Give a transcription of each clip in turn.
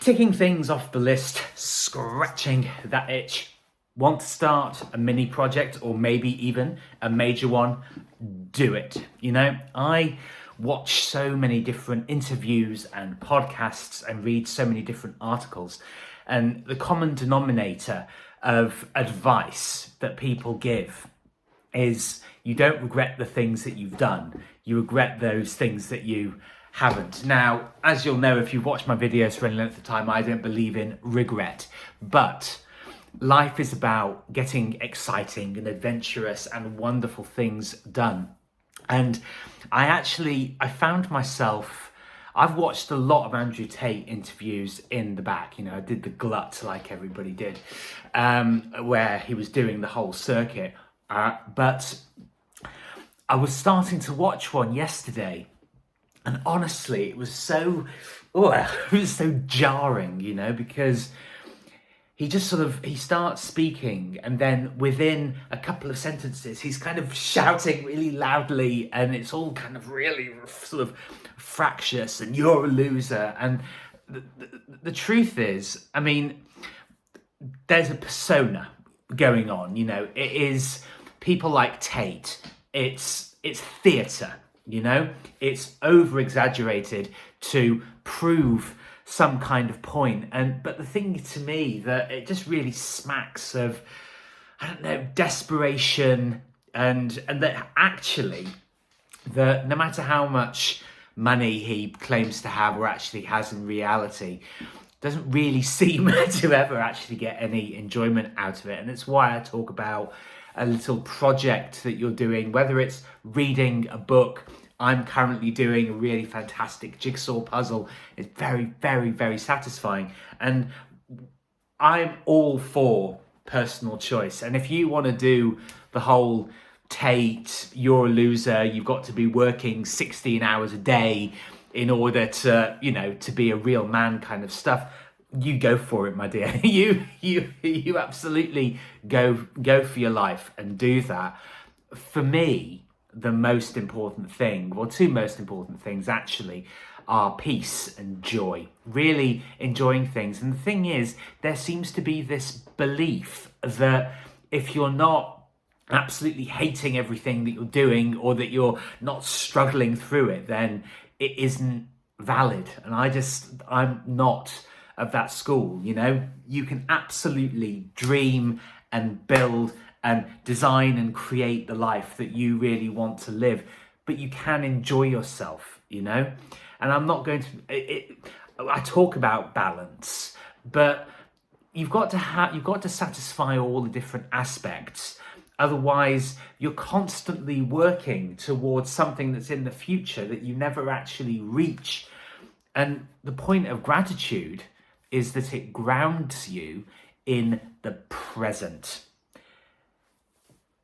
Ticking things off the list, scratching that itch. Want to start a mini project or maybe even a major one? Do it. You know, I watch so many different interviews and podcasts and read so many different articles, and the common denominator of advice that people give is you don't regret the things that you've done, you regret those things that you haven't. Now, as you'll know if you've watched my videos for any length of time, I don't believe in regret, but life is about getting exciting and adventurous and wonderful things done. And I found myself, I've watched a lot of Andrew Tate interviews in the back. You know, I did the glut like everybody did, where he was doing the whole circuit. But I was starting to watch one yesterday, and honestly, it was so jarring, you know, because he starts speaking, and then within a couple of sentences, he's kind of shouting really loudly, and it's all kind of really sort of fractious, and you're a loser. And the truth is, I mean, there's a persona going on, you know, it is people like Tate, it's theatre, you know, it's over exaggerated to prove some kind of point. But the thing to me that it just really smacks of, I don't know, desperation, and that actually, that no matter how much money he claims to have or actually has in reality, doesn't really seem to ever actually get any enjoyment out of it. And it's why I talk about a little project that you're doing, whether it's reading a book. I'm currently doing a really fantastic jigsaw puzzle. It's very, very, very satisfying. And I'm all for personal choice. And if you want to do the whole Tate, you're a loser, you've got to be working 16 hours a day in order to, you know, to be a real man kind of stuff, you go for it, my dear. You absolutely go for your life and do that. For me, the most important thing, well, two most important things actually, are peace and joy, really enjoying things. And the thing is, there seems to be this belief that if you're not absolutely hating everything that you're doing, or that you're not struggling through it, then it isn't valid. And I'm not of that school. You know, you can absolutely dream and build and design and create the life that you really want to live, but you can enjoy yourself, you know. And I'm not going to I talk about balance, but you've got to satisfy all the different aspects. Otherwise, you're constantly working towards something that's in the future that you never actually reach. And the point of gratitude is that it grounds you in the present.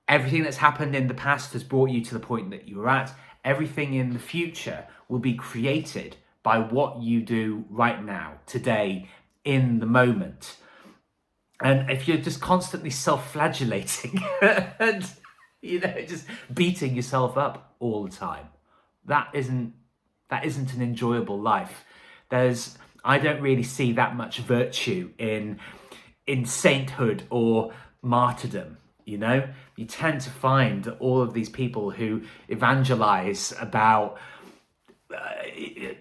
Everything that's happened in the past has brought you to the point that you're at. Everything in the future will be created by what you do right now, today, in the moment. And if you're just constantly self-flagellating and, you know, just beating yourself up all the time, that isn't an enjoyable life. I don't really see that much virtue in sainthood or martyrdom. You know, you tend to find that all of these people who evangelize about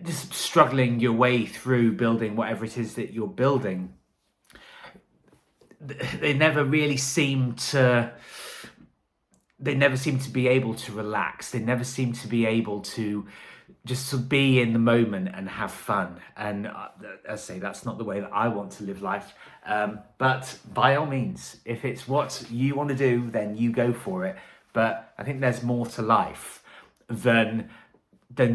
just struggling your way through building whatever it is that you're building, they never seem to be able to relax. They never seem to be able to just to be in the moment and have fun. And as I say, that's not the way that I want to live life. But by all means, if it's what you want to do, then you go for it. But I think there's more to life than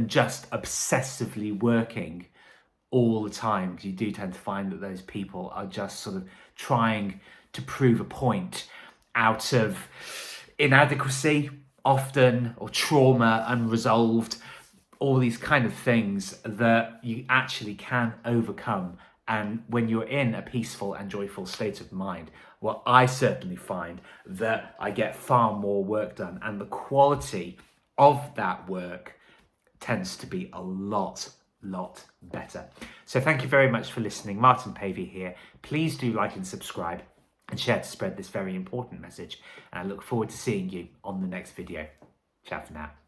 just obsessively working all the time, because you do tend to find that those people are just sort of trying to prove a point out of inadequacy often, or trauma unresolved, all these kind of things that you actually can overcome. And when you're in a peaceful and joyful state of mind, well, I certainly find that I get far more work done, and the quality of that work tends to be a lot lot better. So thank you very much for listening. Martin Pavey here. Please do like and subscribe and share to spread this very important message. And I look forward to seeing you on the next video. Ciao for now.